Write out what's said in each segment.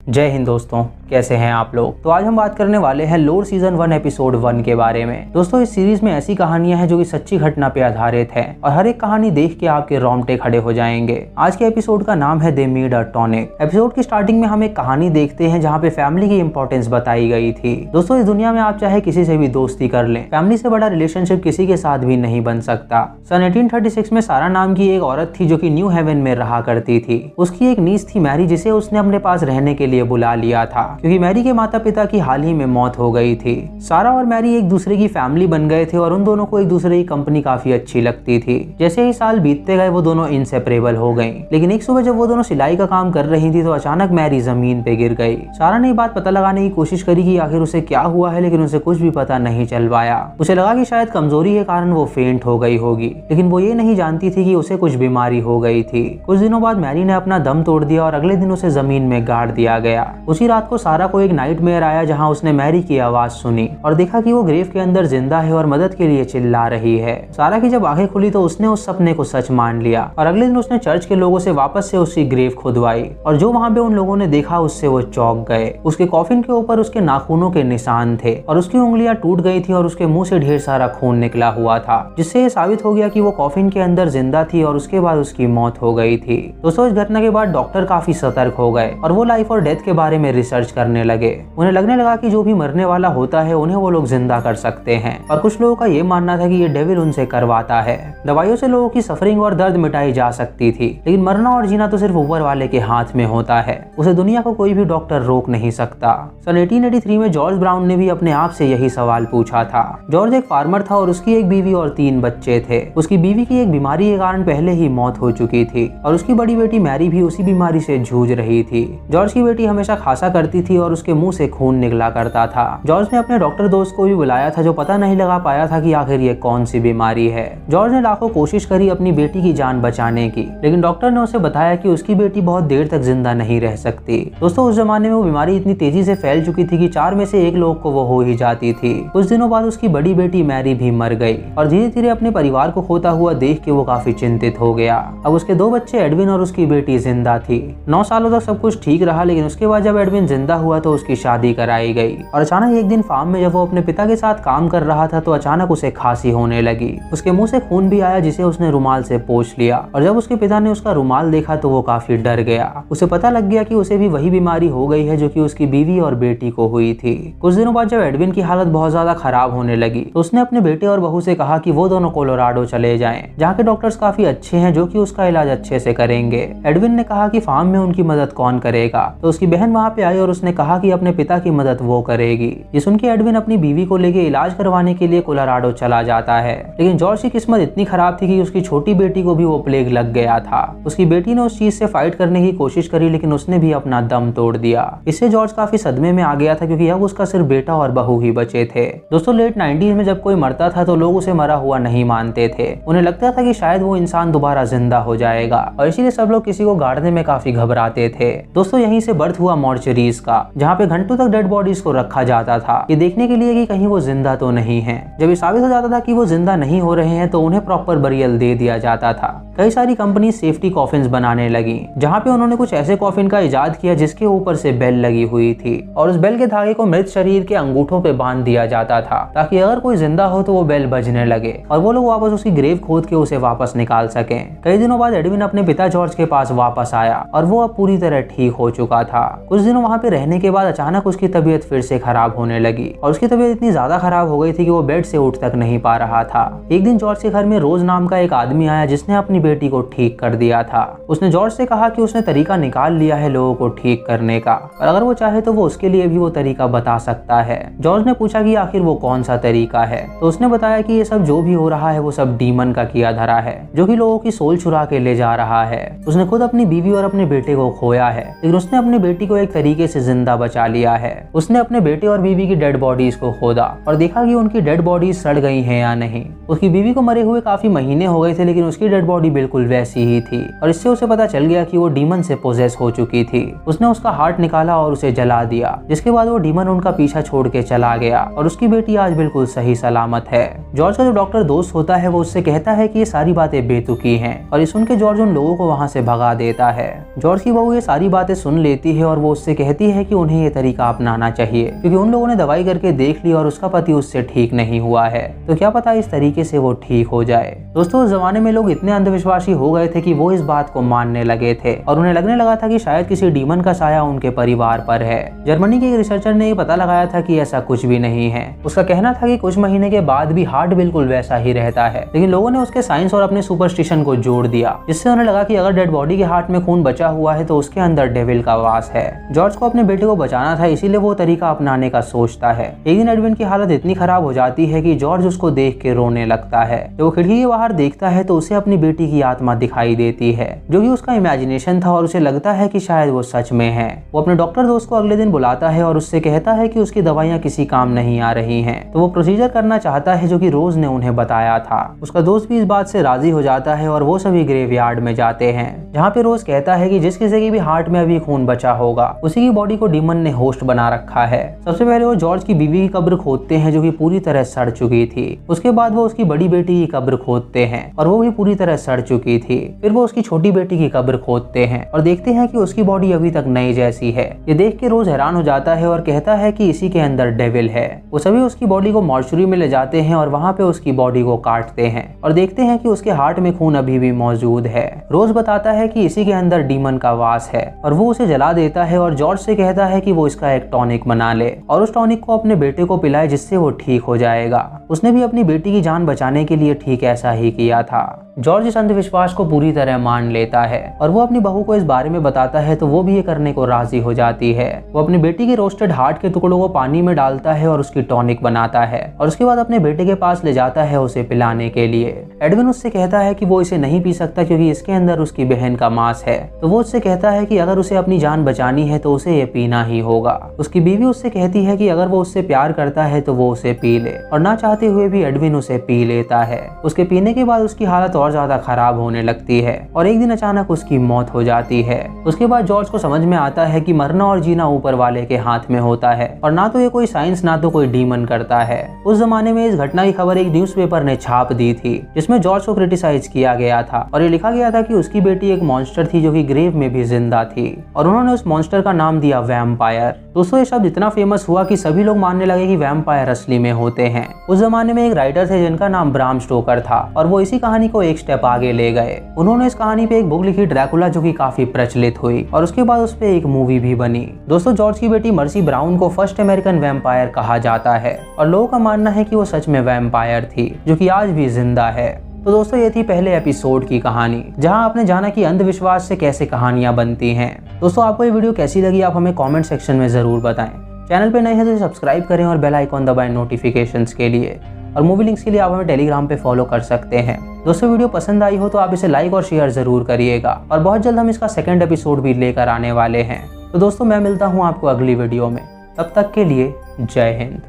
जय हिंद दोस्तों, कैसे हैं आप लोग। तो आज हम बात करने वाले हैं लोर सीजन 1 एपिसोड 1 के बारे में। दोस्तों, इस सीरीज में ऐसी कहानियां हैं जो कि सच्ची घटना पे आधारित है और हर एक कहानी देख के आपके रोंगटे खड़े हो जाएंगे। आज के एपिसोड का नाम है दे मीड अ टॉनिक। एपिसोड की स्टार्टिंग में हम एक कहानी देखते हैं जहाँ पे फैमिली की इंपॉर्टेंस बताई गई थी। दोस्तों, इस दुनिया में आप चाहे किसी से भी दोस्ती कर लें, फैमिली से बड़ा रिलेशनशिप किसी के साथ भी नहीं बन सकता। सन 1836 में सारा नाम की एक औरत थी जो कि न्यू हेवन में रहा करती थी। उसकी एक नीस थी मैरी, जिसे उसने अपने पास रहने के लिए बुला लिया था क्योंकि मैरी के माता पिता की हाल ही में मौत हो गई थी। सारा और मैरी एक दूसरे की फैमिली बन गए थे और उन दोनों को एक दूसरे की कंपनी काफी अच्छी लगती थी। जैसे ही साल बीतते गए वो दोनों इनसेपरेबल हो गईं। लेकिन एक सुबह जब वो दोनों सिलाई का काम कर रही थी तो अचानक मैरी जमीन पे गिर गई। सारा ने ये बात पता लगाने की कोशिश करी कि आखिर उसे क्या हुआ है, लेकिन उसे कुछ भी पता नहीं चल पाया। उसे लगा कि शायद कमजोरी के कारण वो फेंट हो गई होगी, लेकिन वो ये नहीं जानती थी कि उसे कुछ बीमारी हो गई थी। कुछ दिनों बाद मैरी ने अपना दम तोड़ दिया और अगले दिन उसे जमीन में गाड़ दिया गया। उसी रात को सारा को एक नाइटमेयर आया जहां उसने मैरी की आवाज सुनी और देखा कि वो ग्रेव के अंदर जिंदा है और मदद के लिए चिल्ला रही है। सारा की जब आंखें खुली तो उसने उस सपने को सच मान लिया और अगले दिन उसने चर्च के लोगों से वापस से उसकी ग्रेव खुदवाई और जो वहां पे उन लोगों ने देखा उससे वो चौंक गए। उसके कॉफिन के ऊपर उसके नाखूनों के निशान थे और उसकी उंगलियां टूट गई थी और उसके मुंह से ढेर सारा खून निकला हुआ था, जिससे ये साबित हो गया कि वो कॉफिन के अंदर जिंदा थी और उसके बाद उसकी मौत हो गई थी। दोस्तों, इस घटना के बाद डॉक्टर काफी सतर्क हो गए और वो लाइफ और डेथ के बारे में रिसर्च करने लगे। उन्हें लगने लगा कि जो भी मरने वाला होता है उन्हें वो लोग जिंदा कर सकते हैं और कुछ लोगों का ये मानना था कि ये डेविल उनसे करवाता है। दवाइयों से लोगों की सफरिंग और दर्द मिटाई जा सकती थी, लेकिन मरना और जीना तो सिर्फ ऊपर वाले के हाथ में होता है। उसे दुनिया को कोई भी डॉक्टर रोक नहीं सकता। सन 1883 में जॉर्ज ब्राउन ने भी अपने आप से यही सवाल पूछा था। जॉर्ज एक फार्मर था और उसकी एक बीवी और 3 बच्चे थे। उसकी बीवी की एक बीमारी के कारण पहले ही मौत हो चुकी थी और उसकी बड़ी बेटी मैरी भी उसी बीमारी से जूझ रही थी। जॉर्ज की बेटी हमेशा खांसा करती थी और उसके मुंह से खून निकला करता था। जॉर्ज ने अपने डॉक्टर दोस्त को भी बुलाया था जो पता नहीं लगा पाया था कि आखिर ये कौन सी बीमारी है। जॉर्ज ने लाखों कोशिश करी अपनी बेटी की जान बचाने की, लेकिन डॉक्टर ने उसे बताया कि उसकी बेटी बहुत देर तक जिंदा नहीं रह सकती। दोस्तों, उस जमाने में वो बीमारी इतनी तेजी से फैल चुकी थी कि 4 में से 1 लोग को वो हो ही जाती थी। कुछ दिनों बाद उसकी बड़ी बेटी मैरी भी मर गई और धीरे धीरे अपने परिवार को खोता हुआ देख के वो काफी चिंतित हो गया। अब उसके 2 बच्चे एडविन और उसकी बेटी जिंदा थी। 9 सालों तक सब कुछ ठीक रहा, लेकिन उसके बाद जब एडविन जिंदा हुआ तो उसकी शादी कराई गई और अचानक एक दिन फार्म में जब वो अपने पिता के साथ काम कर रहा था तो अचानक उसे खांसी होने लगी। उसके मुंह से खून भी आया जिसे उसने रुमाल से पोंछ लिया और जब उसके पिता ने उसका रुमाल देखा तो वो काफी डर गया। उसे पता लग गया कि उसे भी वही बीमारी हो गई है जो कि उसकी बीवी और बेटी को हुई थी। कुछ दिनों बाद जब एडविन की हालत बहुत ज्यादा खराब होने लगी तो उसने अपने बेटे और बहू से कहा कि वो दोनों कोलोराडो चले जाएं, जहाँ के डॉक्टर्स काफी अच्छे हैं जो कि उसका इलाज अच्छे से करेंगे। एडविन ने कहा कि फार्म में उनकी मदद कौन करेगा, तो उसकी बहन वहाँ पे आई और उसने कहा कि अपने पिता की मदद वो करेगी। ये सुन के एडविन अपनी बीवी को लेके इलाज करवाने के लिए कोलोराडो चला जाता है, लेकिन जॉर्ज की किस्मत इतनी खराब थी कि उसकी छोटी बेटी को भी वो प्लेग लग गया था। उसकी बेटी ने उस चीज से फाइट करने की कोशिश करी, लेकिन उसने भी अपना दम तोड़ दिया। इससे जॉर्ज काफी सदमे में आ गया था क्योंकि अब उसका सिर्फ बेटा और बहू ही बचे थे। दोस्तों, लेट 90s में जब कोई मरता था तो लोग उसे मरा हुआ नहीं मानते थे। उन्हें लगता था कि शायद वो इंसान दोबारा जिंदा हो जाएगा और इसीलिए सब लोग किसी को गाड़ने में काफी घबराते थे। दोस्तों, यहीं से बर्थ हुआ मॉर्चरीज का, जहाँ पे घंटों तक डेड बॉडीज को रखा जाता था ये देखने के लिए कि कहीं वो जिंदा तो नहीं है। जब ये साबित हो जाता था कि वो जिंदा नहीं हो रहे हैं तो उन्हें प्रॉपर बरियल दे दिया जाता था। कई सारी कंपनी सेफ्टी कॉफिन्स बनाने लगी, जहाँ पे उन्होंने कुछ ऐसे कॉफिन का इजाद किया जिसके ऊपर से बेल लगी हुई थी और उस बेल के धागे को मृत शरीर के अंगूठों पे बांध दिया जाता था ताकि अगर कोई जिंदा हो तो वो बेल बजने लगे और वो लोग वापस उसकी ग्रेव खोद के उसे वापस निकाल सके। कई दिनों बाद एडविन अपने पिता जॉर्ज के पास वापस आया और वो अब पूरी तरह ठीक हो चुका था। कुछ दिनों वहाँ पे रहने के बाद अचानक उसकी तबीयत फिर से खराब होने लगी और उसकी तबीयत इतनी ज्यादा खराब हो गई थी कि वो बेड से उठ तक नहीं पा रहा था। एक दिन जॉर्ज के घर में रोज नाम का एक आदमी आया जिसने अपनी बेटी को ठीक कर दिया था। उसने जॉर्ज से कहा कि उसने तरीका निकाल लिया है लोगों को ठीक करने का और अगर वो चाहे तो वो उसके लिए भी वो तरीका बता सकता है। जॉर्ज ने पूछा कि आखिर वो कौन सा तरीका है, तो उसने बताया कि ये सब जो भी हो रहा है वो सब डीमन का किया धरा है जो कि लोगों की सोल चुरा के ले जा रहा है। उसने खुद अपनी बीवी और अपने बेटे को खोया है, लेकिन उसने अपनी बेटी को एक तरीके से जिंदा बचा लिया है। उसने अपने बेटे और बीवी की डेड बॉडीज को खोदा और देखा कि उनकी डेड बॉडीज सड़ गई हैं या नहीं। उसकी बीवी को मरे हुए काफी महीने हो गए थे, लेकिन उसकी डेड बॉडी बिल्कुल वैसी ही थी और इससे उसे पता चल गया कि वो डीमन से पोजेस हो चुकी थी। उसने उसका हार्ट निकाला और उसे जला दिया, जिसके बाद वो डीमन उनका पीछा छोड़ के चला गया और उसकी बेटी आज बिल्कुल सही सलामत है। जॉर्ज का जो डॉक्टर दोस्त होता है वो उससे कहता है कि ये सारी बातें बेतुकी हैं और ये सुन के जॉर्ज उन लोगों को वहाँ से भगा देता है। जॉर्ज की बहू ये सारी बातें सुन लेती है और वो उससे कहती है कि उन्हें ये तरीका अपनाना चाहिए क्योंकि उन लोगों ने दवाई करके देख ली और उसका पति उससे ठीक नहीं हुआ है, तो क्या पता इस तरीके से वो ठीक हो जाए। दोस्तों, उस जमाने में लोग इतने अंधविश्वासी हो गए थे कि वो इस बात को मानने लगे थे और उन्हें लगने लगा था कि शायद किसी डीमन का साया उनके परिवार पर है। जर्मनी के एक रिसर्चर ने ये पता लगाया था कि ऐसा कुछ भी नहीं है। उसका कहना था कि कुछ महीने के बाद भी हार्ट बिल्कुल वैसा ही रहता है, लेकिन लोगों ने उसके साइंस और अपने सुपरस्टिशन को जोड़ दिया, जिससे उन्हें लगा कि अगर डेड बॉडी के हार्ट में खून बचा हुआ है तो उसके अंदर डेविल का वास है। जॉर्ज को अपने बेटे को बचाना था, इसीलिए वो तरीका अपनाने का सोचता है। एक दिन एडविन की हालत इतनी खराब हो जाती है कि जॉर्ज उसको देख के रोने लगता है। जब वो खिड़की के बाहर देखता है तो उसे अपनी बेटी की आत्मा दिखाई देती है, जो कि उसका इमेजिनेशन था और उसे लगता है कि शायद वो सच में है। वो अपने डॉक्टर दोस्त को अगले दिन बुलाता है और उससे कहता है कि उसकी दवाइयाँ किसी काम नहीं आ रही हैं, तो वो प्रोसीजर करना चाहता है जो कि रोज ने उन्हें बताया था। उसका दोस्त भी इस बात से राजी हो जाता है और वो सभी ग्रेवयार्ड में जाते हैं, जहाँ पे रोज कहता है कि जिस किसी की भी हार्ट में अभी खून बचा होगा उसी की बॉडी को डीमन ने होस्ट बना रखा है। सबसे पहले वो जॉर्ज की बीवी की कब्र खोदते हैं जो कि पूरी तरह सड़ चुकी थी। उसके बाद वो उसकी बड़ी बेटी की कब्र खोदते हैं और वो भी पूरी तरह सड़ चुकी थी। फिर वो उसकी छोटी बेटी की कब्र खोदते हैं और देखते हैं कि उसकी बॉडी अभी तक नई जैसी है। ये देख के रोज हैरान हो जाता है और कहता है कि इसी के अंदर डेविल है। वो सभी उसकी बॉडी को मॉर्चुरी में ले जाते हैं और वहाँ पे उसकी बॉडी को काटते हैं और देखते हैं कि उसके हार्ट में खून अभी भी मौजूद है। रोज बताता है कि इसी के अंदर डीमन का वास है और वो उसे जला देता है और जॉर्ज से कहता है कि वो इसका एक टॉनिक बना ले और उस टॉनिक को अपने बेटे को पिलाए, जिससे वो ठीक हो जाएगा। उसने भी अपनी बेटी की जान बचाने के लिए ठीक ऐसा ही किया था। जॉर्ज इस अंधविश्वास को पूरी तरह मान लेता है और वो अपनी बहू को इस बारे में बताता है तो वो भी ये करने को राजी हो जाती है। वो अपनी बेटी के रोस्टेड हार्ट के टुकड़ों को पानी में डालता है और उसकी टॉनिक बनाता है और उसके बाद अपने बेटे के पास ले जाता है उसे पिलाने के लिए। एडविन उससे कहता है कि वो इसे नहीं पी सकता क्योंकि इसके अंदर उसकी बहन का मांस है, तो वो उससे कहता है कि अगर उसे अपनी जान बचानी है तो उसे ये पीना ही होगा। उसकी बीवी उससे कहती है कि अगर वो उससे प्यार करता है तो वो उसे पी ले, और ना चाहते हुए भी एडविन उसे पी लेता है। उसके पीने के बाद उसकी हालत और ज्यादा खराब होने लगती है और एक दिन अचानक उसकी मौत हो जाती है। उसके बाद जॉर्ज को समझ में आता है कि मरना और जीना ऊपर वाले के हाथ में होता है और ना तो ये कोई साइंस ना तो कोई डीमन करता है। उस जमाने में इस घटना की खबर एक न्यूज़पेपर ने छाप दी थी, जिसमें जॉर्ज को क्रिटिसाइज किया गया था और ये लिखा गया था कि उसकी बेटी एक मॉन्स्टर थी जो कि ग्रेव में भी जिंदा थी और उन्होंने उस मॉन्स्टर का नाम दिया वैम्पायर। दोस्तों, ये शब्द इतना फेमस हुआ कि सभी लोग मानने लगे कि वैम्पायर असली में होते हैं। उस जमाने में एक राइटर थे जिनका नाम ब्राम स्टोकर था और वो इसी कहानी को एक स्टेप आगे ले गए। उन्होंने इस कहानी पे एक बुक लिखी ड्रैकुला, जो कि काफी प्रचलित हुई और उसके बाद उस पे एक मूवी भी बनी। दोस्तों, जॉर्ज की बेटी मर्सी ब्राउन को फर्स्ट अमेरिकन वैम्पायर कहा जाता है और लोगों का मानना है कि वो सच में वैम्पायर थी जो कि आज भी जिंदा है। तो दोस्तों, ये थी पहले एपिसोड की कहानी, जहां आपने जाना कि अंधविश्वास से कैसे कहानियां बनती हैं। दोस्तों, आपको ये वीडियो कैसी लगी आप हमें कमेंट सेक्शन में जरूर बताएं। चैनल पे नए हैं तो सब्सक्राइब करें और बेल आइकॉन दबाएं नोटिफिकेशंस के लिए, और मूवी लिंक्स के लिए आप हमें टेलीग्राम पे फॉलो कर सकते हैं। दोस्तों, वीडियो पसंद आई हो तो आप इसे लाइक और शेयर जरूर करिएगा और बहुत जल्द हम इसका सेकंड एपिसोड भी लेकर आने वाले हैं। तो दोस्तों, मैं मिलता हूँ आपको अगली वीडियो में, तब तक के लिए जय हिंद।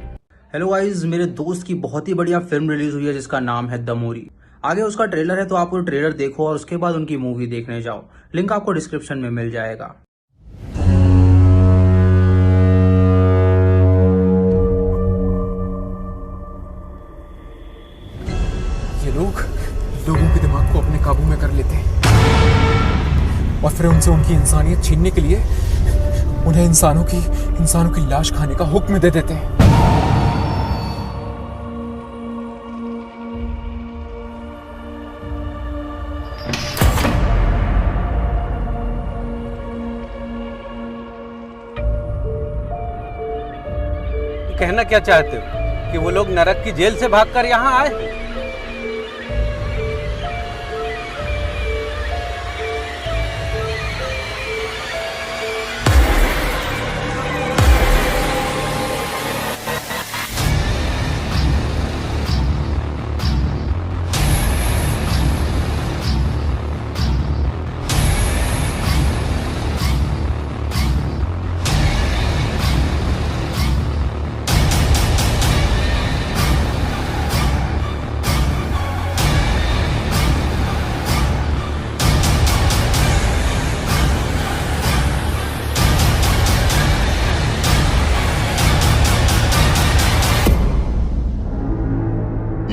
हेलो गाइस, मेरे दोस्त की बहुत ही बढ़िया फिल्म रिलीज हुई है जिसका नाम है द मोरी। आगे उसका ट्रेलर है, तो आप वो ट्रेलर देखो और उसके बाद उनकी मूवी देखने जाओ। लिंक आपको डिस्क्रिप्शन में मिल जाएगा। ये लोगों के दिमाग को अपने काबू में कर लेते हैं और फिर उनसे उनकी इंसानियत छीनने के लिए उन्हें इंसानों की लाश खाने का हुक्म दे देते हैं। कहना क्या चाहते हो कि वो लोग नरक की जेल से भागकर यहाँ आए?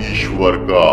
ईश्वर का